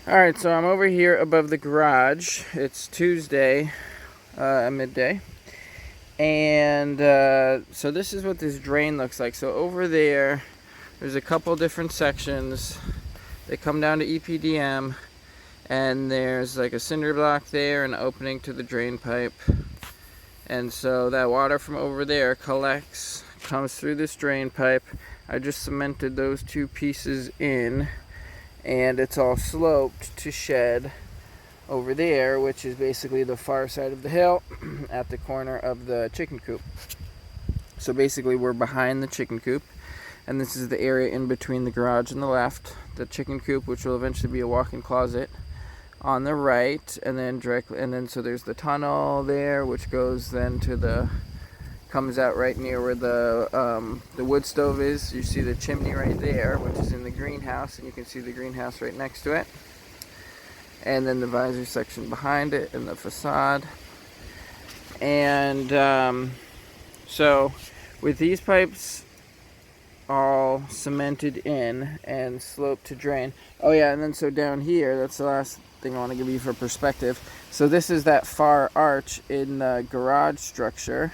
Alright, so I'm over here above the garage. It's Tuesday, midday. And so this is what this drain looks like. So over there's a couple different sections. They come down to EPDM, and there's like a cinder block there, an opening to the drain pipe. And so that water from over there collects, comes through this drain pipe. I just cemented those two pieces in, and it's all sloped to shed over there, which is basically the far side of the hill at the corner of the chicken coop. So basically we're behind the chicken coop, and this is the area in between the garage and the left, the chicken coop, which will eventually be a walk-in closet, on the right, and then so there's the tunnel there, which goes then to comes out right near where the wood stove is. You see the chimney right there, which is in the greenhouse, and you can see the greenhouse right next to it. And then the visor section behind it, and the facade. And so with these pipes all cemented in and sloped to drain. Oh yeah, and then so down here, that's the last thing I want to give you for perspective. So this is that far arch in the garage structure.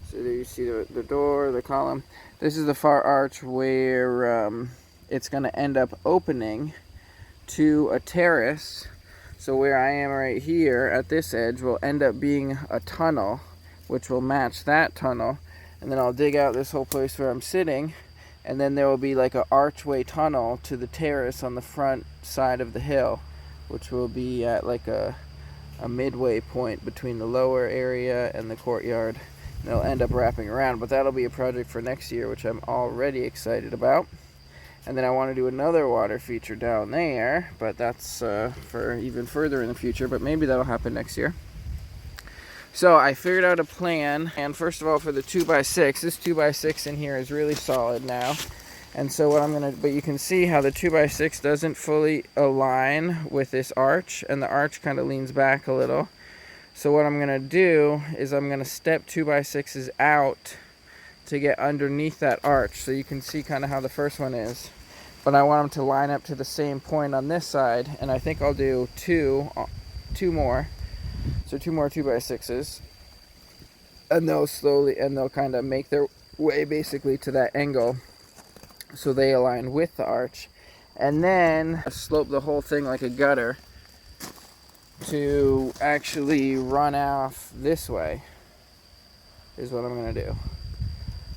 So there you see the door, the column. This is the far arch where it's going to end up opening to a terrace. So where I am right here at this edge will end up being a tunnel, which will match that tunnel. And then I'll dig out this whole place where I'm sitting, and then there will be like an archway tunnel to the terrace on the front side of the hill, which will be at like a midway point between the lower area and the courtyard. And it'll end up wrapping around, but that'll be a project for next year, which I'm already excited about. And then I want to do another water feature down there, but that's for even further in the future, but maybe that'll happen next year. So I figured out a plan, and first of all, for the 2x6, this 2x6 in here is really solid now. And so but you can see how the 2x6 doesn't fully align with this arch, and the arch kind of leans back a little. So what I'm gonna do is I'm gonna step 2x6s out to get underneath that arch, so you can see kind of how the first one is. But I want them to line up to the same point on this side, and I think I'll do two more. So 2 more 2x6s, and they'll kind of make their way basically to that angle, so they align with the arch, and then slope the whole thing like a gutter to actually run off this way is what I'm going to do.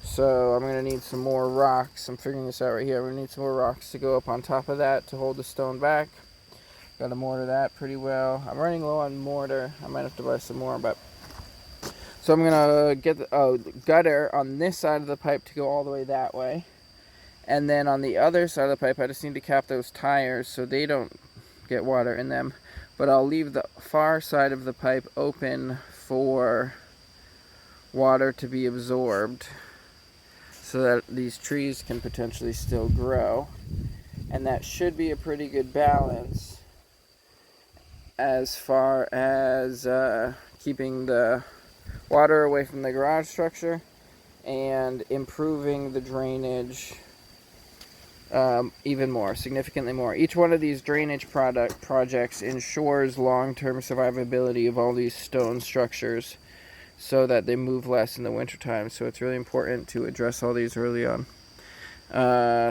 So I'm going to need some more rocks. I'm figuring this out right here. I'm going to need some more rocks to go up on top of that to hold the stone back. Got to mortar that pretty well. I'm running low on mortar. I might have to buy some more, but so I'm going to get the gutter on this side of the pipe to go all the way that way. And then on the other side of the pipe, I just need to cap those tires so they don't get water in them. But I'll leave the far side of the pipe open for water to be absorbed, so that these trees can potentially still grow. And that should be a pretty good balance as far as keeping the water away from the garage structure and improving the drainage even more, significantly more. Each one of these drainage projects ensures long-term survivability of all these stone structures, so that they move less in the wintertime. So it's really important to address all these early on.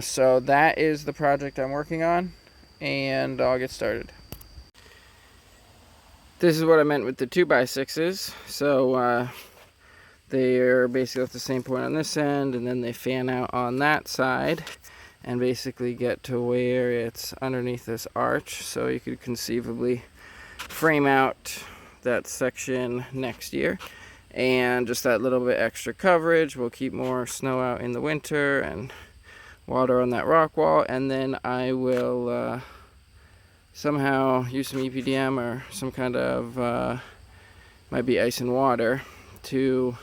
So that is the project I'm working on, and I'll get started. This is what I meant with the 2x6s. So they're basically at the same point on this end, and then they fan out on that side and basically get to where it's underneath this arch. So you could conceivably frame out that section next year. And just that little bit extra coverage will keep more snow out in the winter and water on that rock wall. And then I will somehow use some EPDM or some kind of might be ice and water to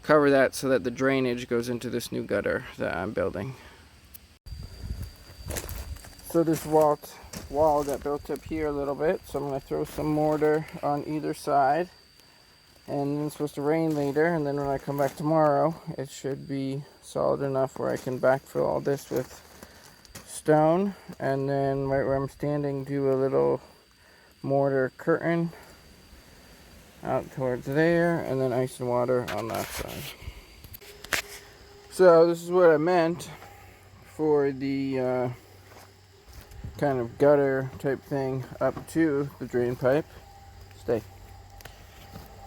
cover that, so that the drainage goes into this new gutter that I'm building. So this wall got built up here a little bit, so I'm going to throw some mortar on either side. And it's supposed to rain later, and then when I come back tomorrow, it should be solid enough where I can backfill all this with stone, and then right where I'm standing, do a little mortar curtain out towards there, and then ice and water on that side. So this is what I meant for the kind of gutter type thing up to the drain pipe. Stay.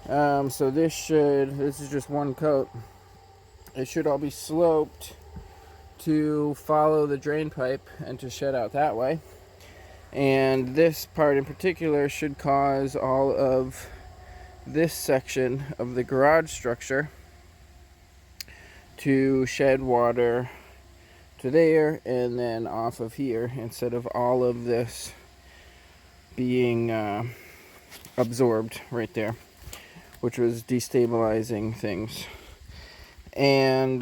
So this is just one coat. It should all be sloped to follow the drain pipe and to shed out that way. And this part in particular should cause all of this section of the garage structure to shed water to there and then off of here, instead of all of this being absorbed right there, which was destabilizing things. And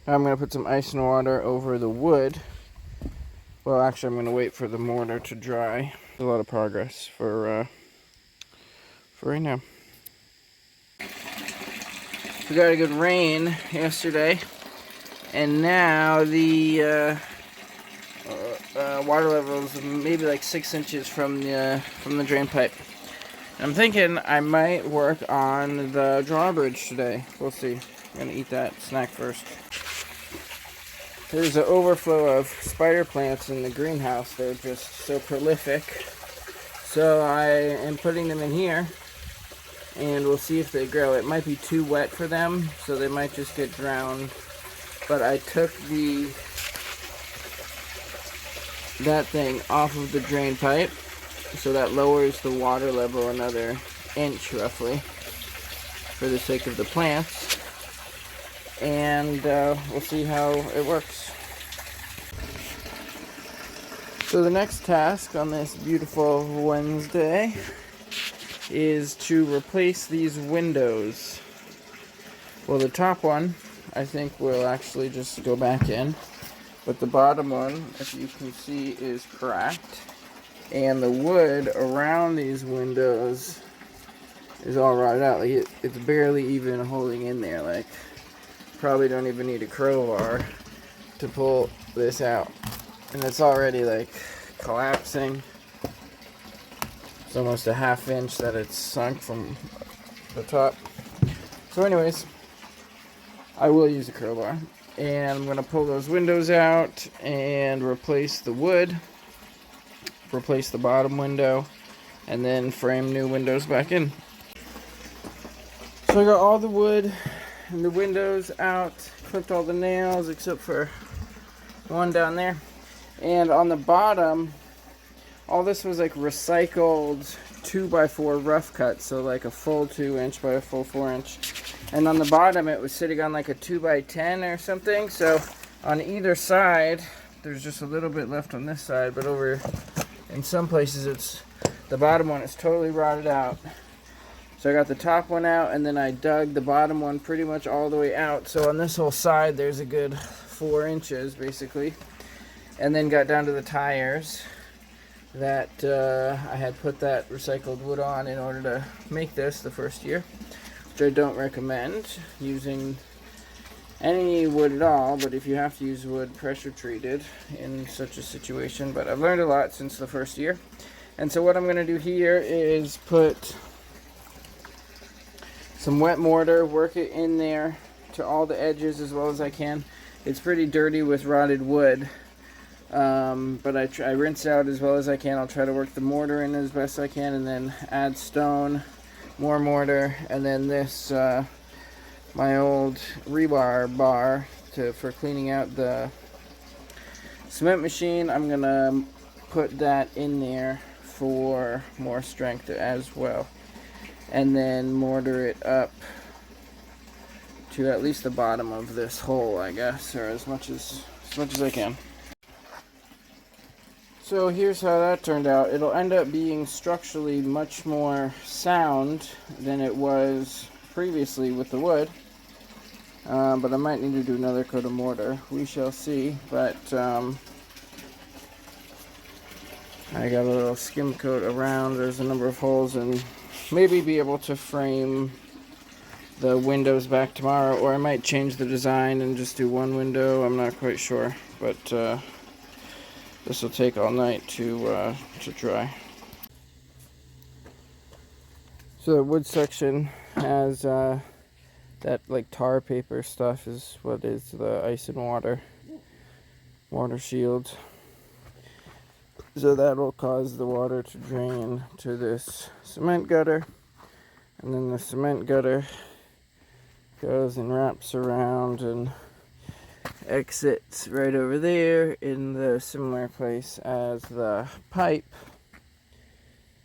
now I'm going to put some ice and water over the wood. Well, actually, I'm going to wait for the mortar to dry. A lot of progress for right now. We got a good rain yesterday, and now the water level is maybe like 6 inches from the drain pipe. I'm thinking I might work on the drawbridge today. We'll see. I'm gonna eat that snack first. There's an overflow of spider plants in the greenhouse. They're just so prolific. So I am putting them in here, and we'll see if they grow. It might be too wet for them, so they might just get drowned. But I took that thing off of the drain pipe, so that lowers the water level another inch roughly for the sake of the plants. And we'll see how it works. So the next task on this beautiful Wednesday is to replace these windows. Well, the top one I think will actually just go back in, but the bottom one, if you can see, is cracked, and the wood around these windows is all rotted out. Like it's barely even holding in there. Like, probably don't even need a crowbar to pull this out, and it's already like collapsing. It's almost a ½ inch that it's sunk from the top. So anyways, I will use a crowbar, and I'm going to pull those windows out and replace the wood, replace the bottom window, and then frame new windows back in. So I got all the wood and the windows out, clipped all the nails except for one down there. And on the bottom, all this was like recycled 2x4 rough cut, so like a full 2 inch by a full 4 inch. And on the bottom it was sitting on like a 2x10 or something, so on either side there's just a little bit left on this side, but over in some places the bottom one is totally rotted out. So I got the top one out, and then I dug the bottom one pretty much all the way out, so on this whole side there's a good 4 inches basically. And then got down to the tires that I had put that recycled wood on in order to make this the first year, which I don't recommend using any wood at all, but if you have to use wood, pressure treated in such a situation. But I've learned a lot since the first year. And so what I'm going to do here is put some wet mortar, work it in there to all the edges as well as I can. It's pretty dirty with rotted wood, but I rinse it out as well as I can. I'll try to work the mortar in as best I can, and then add stone, more mortar, and then this my old rebar bar for cleaning out the cement machine. I'm gonna put that in there for more strength as well, and then mortar it up to at least the bottom of this hole, I guess, or as much as I can. So here's how that turned out. It'll end up being structurally much more sound than it was previously with the wood, but I might need to do another coat of mortar. We shall see. But I got a little skim coat around. There's a number of holes, and maybe be able to frame the windows back tomorrow, or I might change the design and just do one window. I'm not quite sure, but This will take all night to dry. So the wood section has that like tar paper stuff is what is the ice and water shield. So that will cause the water to drain to this cement gutter, and then the cement gutter goes and wraps around and exits right over there in the similar place as the pipe.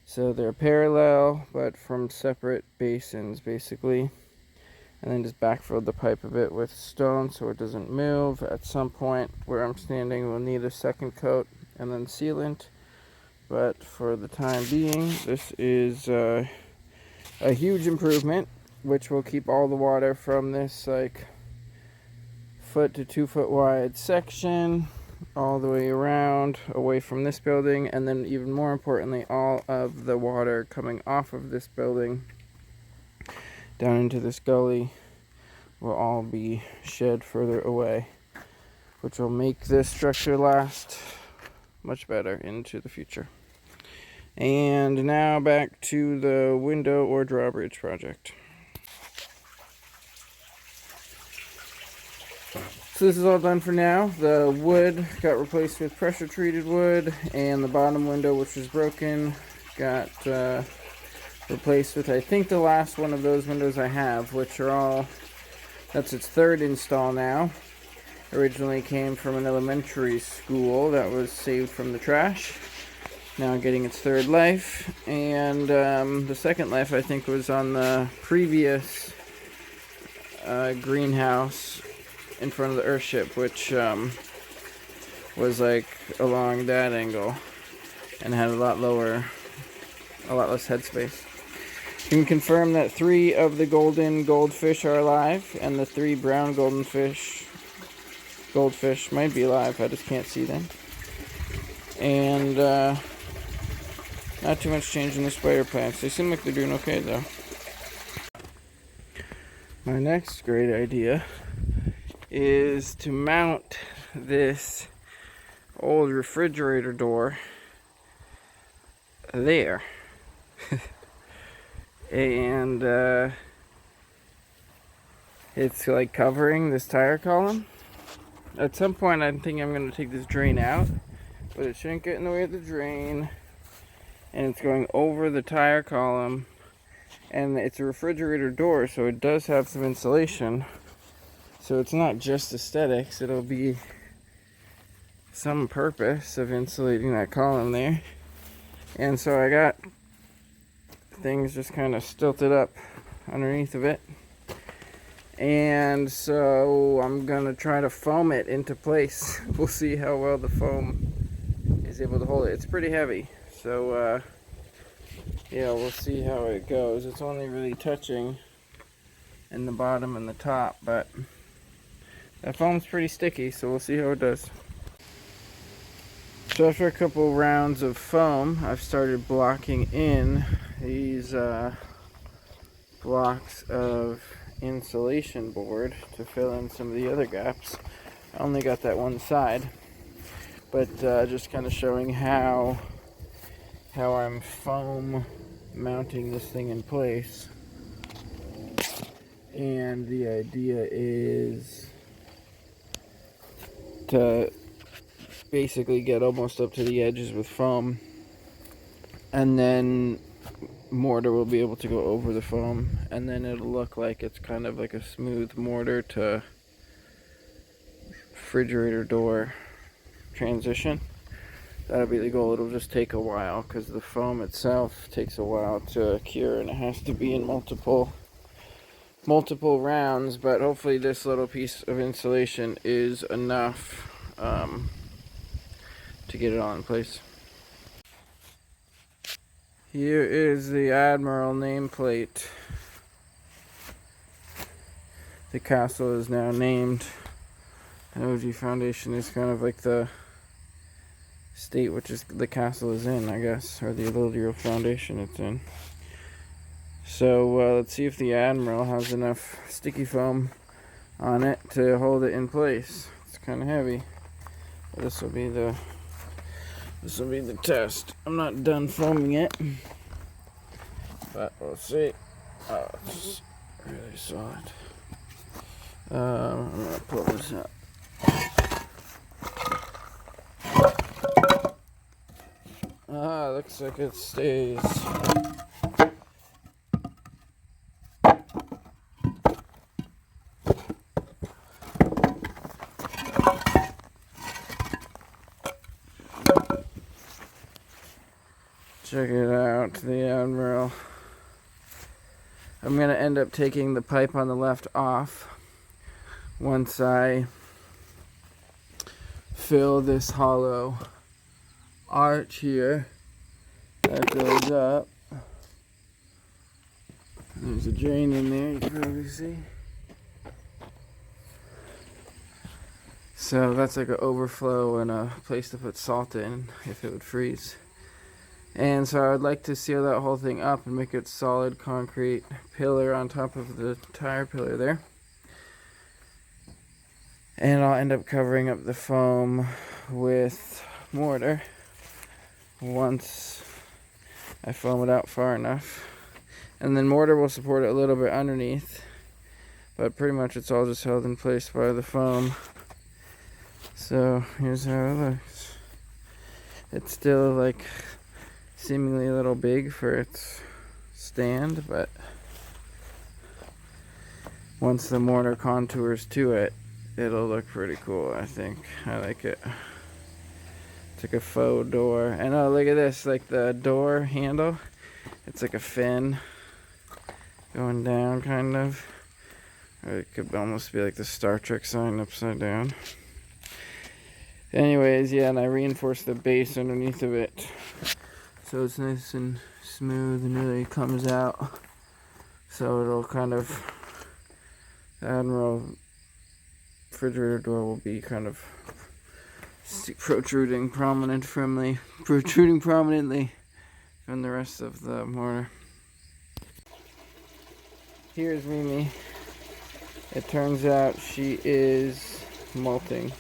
So they're parallel but from separate basins basically. And then just backfill the pipe a bit with stone so it doesn't move. At some point where I'm standing we'll need a second coat and then sealant. But for the time being, this is a huge improvement, which will keep all the water from this like 1 to 2 foot wide section all the way around away from this building, and then even more importantly, all of the water coming off of this building down into this gully will all be shed further away, which will make this structure last much better into the future. And now back to the window or drawbridge project. So this is all done for now. The wood got replaced with pressure treated wood, and the bottom window, which was broken, got replaced with, I think, the last one of those windows I have, which are all, that's its third install now. Originally came from an elementary school that was saved from the trash. Now getting its third life, and the second life I think was on the previous greenhouse in front of the Earthship, which was like along that angle and had a lot less headspace. You can confirm that 3 of the golden goldfish are alive, and the 3 brown goldfish might be alive, I just can't see them. And not too much change in the spider plants. They seem like they're doing okay though. My next great idea is to mount this old refrigerator door there. And it's like covering this tire column. At some point I think I'm going to take this drain out, but it shouldn't get in the way of the drain. And it's going over the tire column, and it's a refrigerator door, so it does have some insulation. So it's not just aesthetics, it'll be some purpose of insulating that column there. And so I got things just kind of stilted up underneath of it, and so I'm gonna try to foam it into place. We'll see how well the foam is able to hold it. It's pretty heavy, so yeah, we'll see how it goes. It's only really touching in the bottom and the top, but that foam's pretty sticky, so we'll see how it does. So after a couple rounds of foam, I've started blocking in these blocks of insulation board to fill in some of the other gaps. I only got that one side, but just kind of showing how I'm foam mounting this thing in place. And the idea is to basically get almost up to the edges with foam, and then mortar will be able to go over the foam, and then it'll look like it's kind of like a smooth mortar to refrigerator door transition. That'll be the goal. It'll just take a while because the foam itself takes a while to cure, and it has to be in multiple rounds, but hopefully this little piece of insulation is enough to get it all in place. Here is the Admiral nameplate. The castle is now named. OG Foundation is kind of like the state which is the castle is in, I guess, or the Allodium Foundation it's in. So let's see if the Admiral has enough sticky foam on it to hold it in place. It's kind of heavy. This will be the This will be the test. I'm not done foaming it, but we'll see. Oh, it's really solid. I'm gonna pull this up. Looks like it stays. Check it out, the Admiral. I'm going to end up taking the pipe on the left off once I fill this hollow arch here that goes up. There's a drain in there, you can probably see. So that's like an overflow and a place to put salt in if it would freeze. And so I would like to seal that whole thing up and make it solid concrete pillar on top of the tire pillar there. And I'll end up covering up the foam with mortar once I foam it out far enough. And then mortar will support it a little bit underneath, but pretty much it's all just held in place by the foam. So here's how it looks. It's still like seemingly a little big for its stand, but once the mortar contours to it, it'll look pretty cool, I think. I like it. It's like a faux door. And oh, look at this, like the door handle, it's like a fin going down, kind of. Or it could almost be like the Star Trek sign upside down. Anyways, yeah, and I reinforced the base underneath of it, so it's nice and smooth and really comes out. So it'll kind of, the Admiral Refrigerator door will be kind of protruding prominently from the rest of the mortar. Here's Mimi. It turns out she is molting.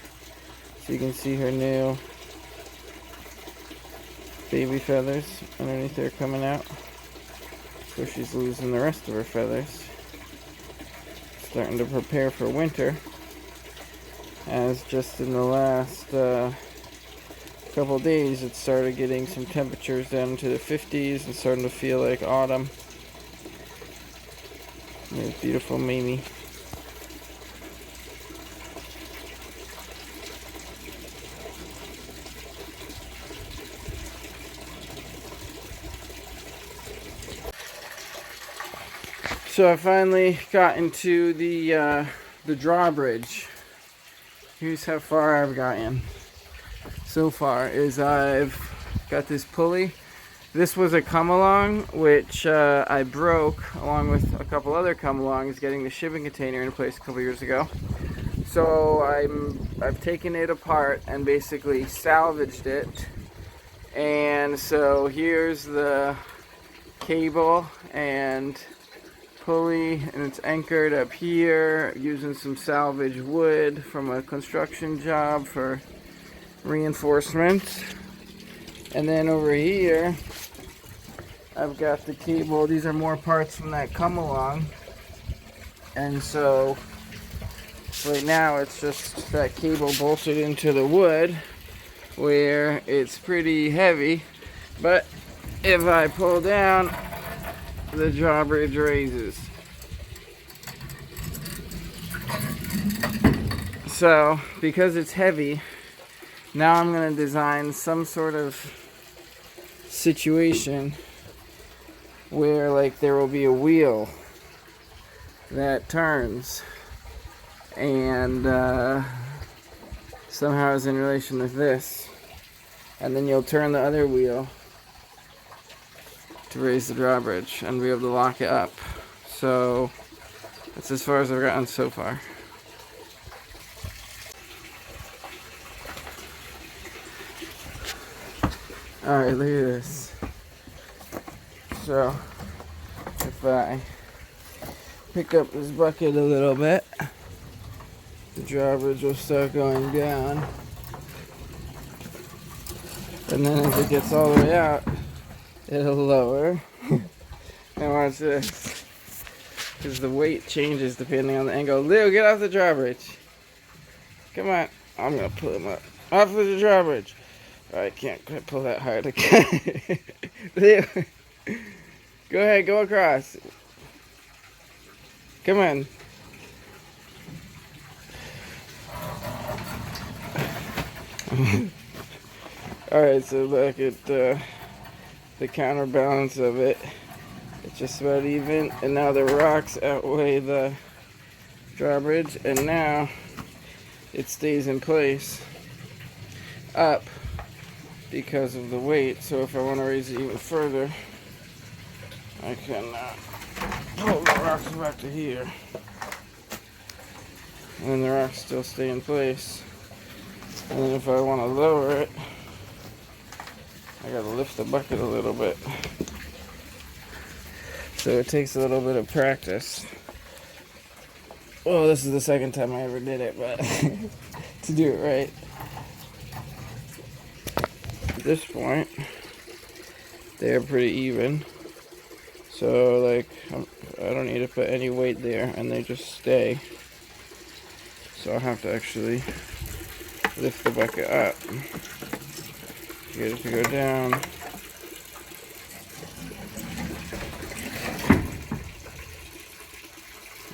So you can see her new baby feathers underneath there coming out. So she's losing the rest of her feathers. Starting to prepare for winter. As just in the last couple days, it started getting some temperatures down to the 50s and starting to feel like autumn. There's beautiful Mimi. So I finally got into the drawbridge. Here's how far I've gotten so far. Is I've got this pulley. This was a come-along, which I broke along with a couple other come-alongs getting the shipping container in place a couple years ago. So I've taken it apart and basically salvaged it. And so here's the cable and pulley, and it's anchored up here using some salvage wood from a construction job for reinforcement. And then over here I've got the cable. These are more parts from that come along, and so right now it's just that cable bolted into the wood where it's pretty heavy, but if I pull down, the drawbridge raises. So because it's heavy, now I'm going to design some sort of situation where like there will be a wheel that turns and somehow is in relation with this, and then you'll turn the other wheel to raise the drawbridge and be able to lock it up. So that's as far as I've gotten so far. Alright, look at this. So if I pick up this bucket a little bit, the drawbridge will start going down. And then as it gets all the way out, it'll lower. And watch this. Because the weight changes depending on the angle. Leo, get off the drawbridge. Come on. I'm going to pull him up. Off of the drawbridge. Oh, I can't quite pull that hard again. Leo, go ahead, go across. Come on. Alright, so look at the counterbalance of it. It's just about even, and now the rocks outweigh the drawbridge, and now it stays in place up because of the weight. So if I want to raise it even further, I can pull the rocks back to here, and then the rocks still stay in place. And then if I want to lower it, I gotta lift the bucket a little bit. So it takes a little bit of practice. Well, this is the second time I ever did it, but to do it right. At this point, they're pretty even. So like, I don't need to put any weight there, and they just stay. So I have to actually lift the bucket up. Get it to go down.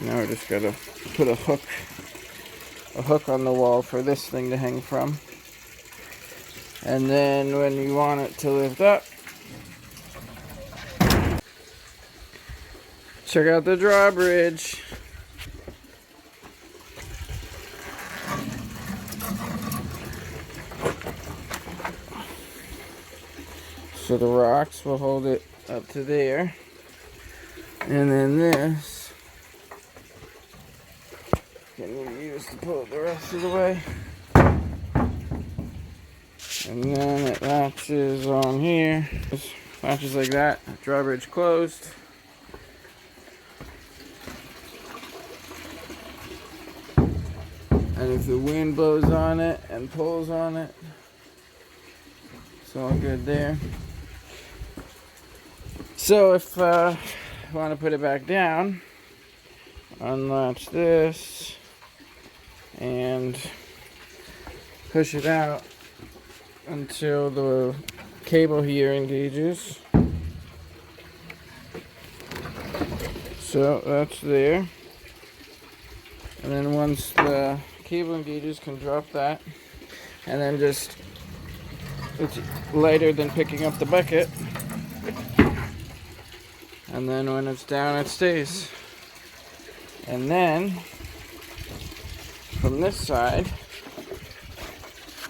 Now we just gotta put a hook on the wall for this thing to hang from. And then when you want it to lift up, check out the drawbridge. So the rocks will hold it up to there. And then this can be used to pull it the rest of the way. And then it latches on here. Just latches like that. Drawbridge closed. And if the wind blows on it and pulls on it, it's all good there. So if I want to put it back down, unlatch this and push it out until the cable here engages. So that's there. And then once the cable engages, can drop that. And then just, it's lighter than picking up the bucket. And then when it's down, it stays. And then, from this side,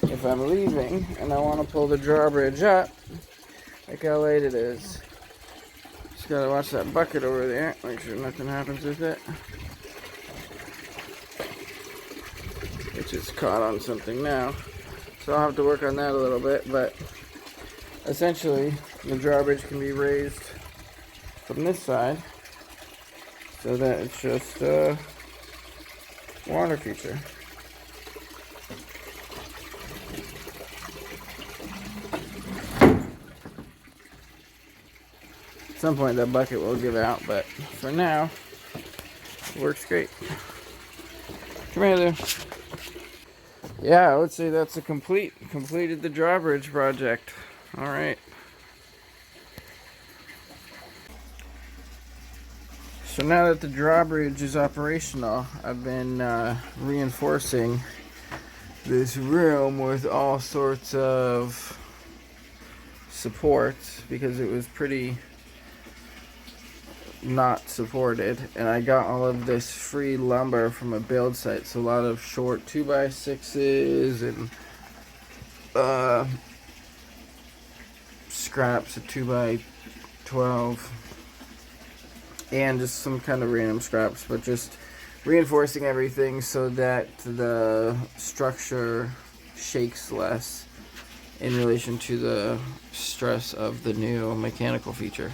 if I'm leaving and I want to pull the drawbridge up, look how light it is. Just gotta watch that bucket over there, make sure nothing happens with it. It's just caught on something now. So I'll have to work on that a little bit, but essentially the drawbridge can be raised from this side so that it's just a water feature. At some point that bucket will give out, but for now it works great. Come here there. Yeah, I would say that's completed the drawbridge project. All right. So now that the drawbridge is operational, I've been reinforcing this room with all sorts of supports because it was pretty not supported, and I got all of this free lumber from a build site. So a lot of short 2x6s and scraps of 2x12. And just some kind of random scraps, but just reinforcing everything so that the structure shakes less in relation to the stress of the new mechanical feature.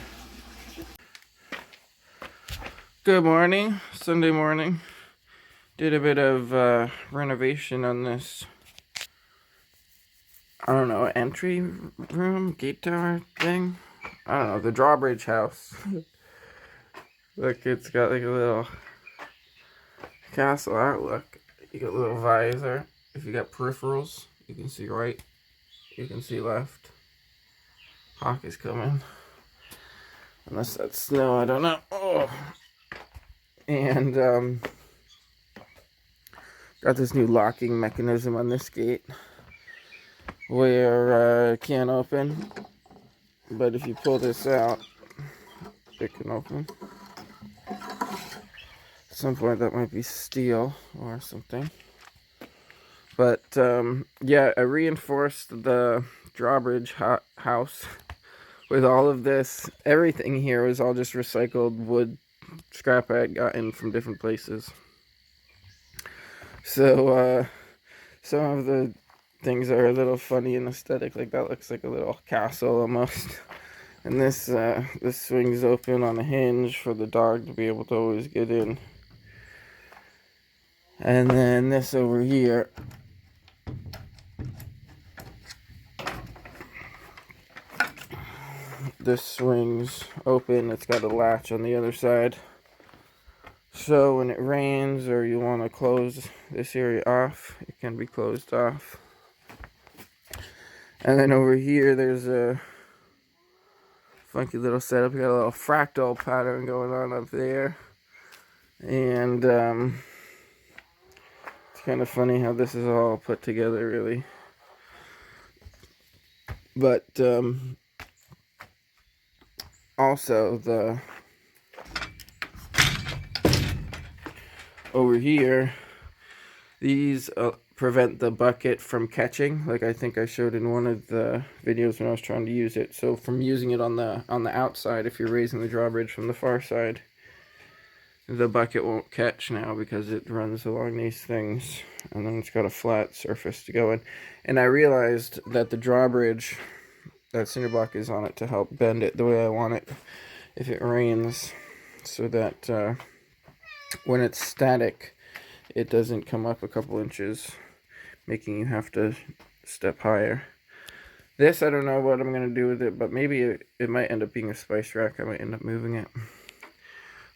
Good morning, Sunday morning. Did a bit of renovation on this I don't know, entry room, gate tower thing. I don't know, the Drawbridge house. Look, it's got like a little castle outlook. You got a little visor. If you got peripherals, you can see right, you can see left. Hawk is coming. Unless that's snow, I don't know. Oh. And got this new locking mechanism on this gate where it can't open, but if you pull this out, it can open. At some point that might be steel or something. But yeah, I reinforced the Drawbridge house with all of this. Everything here was all just recycled wood scrap I had gotten from different places. So some of the things are a little funny and aesthetic. Like that looks like a little castle almost. And this swings open on a hinge for the dog to be able to always get in. And then this over here, this swings open. It's got a latch on the other side. So when it rains or you want to close this area off, it can be closed off. And then over here, there's a funky little setup. You got a little fractal pattern going on up there. And it's kind of funny how this is all put together, really. But also over here, these prevent the bucket from catching, like I think I showed in one of the videos when I was trying to use it. So from using it on the outside, if you're raising the drawbridge from the far side, the bucket won't catch now because it runs along these things, and then it's got a flat surface to go in. And I realized that the drawbridge, that cinder block is on it to help bend it the way I want it if it rains, so that when it's static, it doesn't come up a couple inches, making you have to step higher. This, I don't know what I'm going to do with it, but maybe it might end up being a spice rack. I might end up moving it.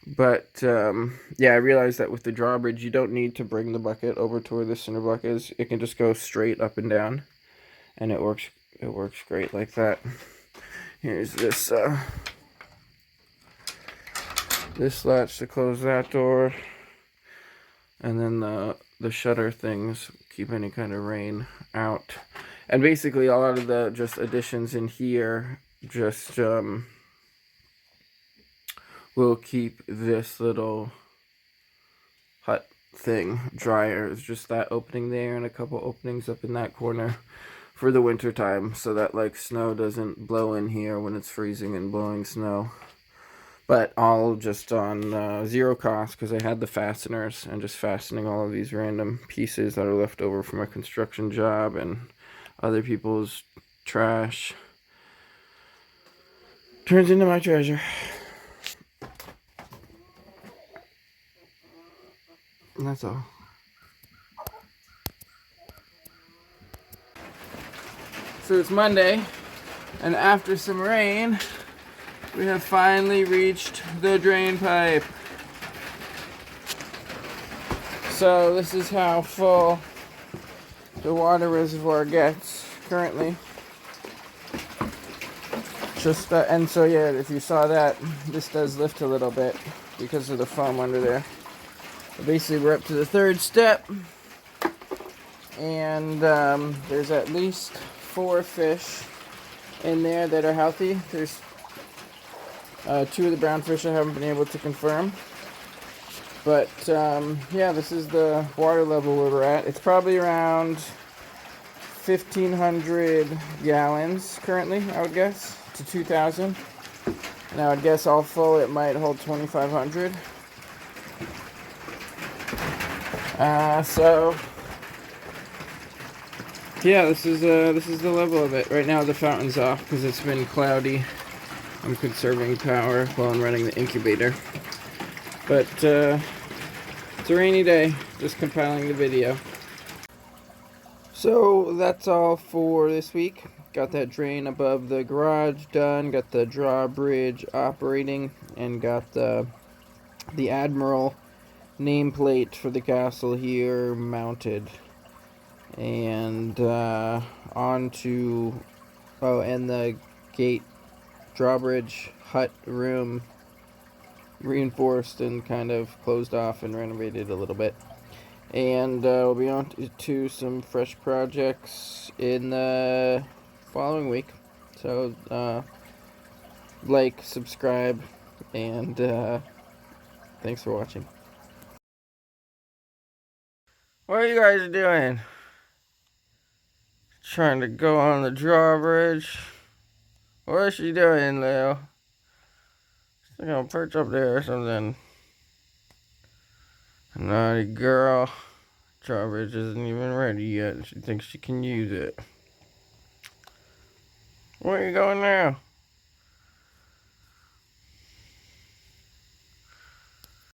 But, yeah, I realized that with the drawbridge, you don't need to bring the bucket over to where the cinder block is. It can just go straight up and down, and it works great like that. Here's this, this latch to close that door. And then the shutter things keep any kind of rain out. And basically a lot of the just additions in here just will keep this little hut thing drier. It's just that opening there and a couple openings up in that corner for the winter time, so that like snow doesn't blow in here when it's freezing and blowing snow. But all just on zero cost, because I had the fasteners and just fastening all of these random pieces that are left over from a construction job and other people's trash turns into my treasure. And that's all. So it's Monday, and after some rain, we have finally reached the drain pipe. So this is how full the water reservoir gets currently. Just and so yeah, if you saw that, this does lift a little bit because of the foam under there. But basically, we're up to the third step, and there's at least 4 fish in there that are healthy. There's 2 of the brown fish I haven't been able to confirm. But, yeah, this is the water level where we're at. It's probably around 1,500 gallons currently, I would guess, to 2,000. And I would guess all full it might hold 2,500. So, yeah, this is the level of it. Right now the fountain's off because it's been cloudy. I'm conserving power while I'm running the incubator. But it's a rainy day, just compiling the video. So that's all for this week. Got that drain above the garage done, got the drawbridge operating, and got the Admiral nameplate for the castle here mounted. And on to, oh, and the gate drawbridge hut room reinforced and kind of closed off and renovated a little bit. And we'll be on to some fresh projects in the following week. So, like, subscribe, and thanks for watching. What are you guys doing? Trying to go on the drawbridge? What is she doing, Leo? She's gonna perch up there or something. Naughty girl. Drawbridge isn't even ready yet. She thinks she can use it. Where are you going now?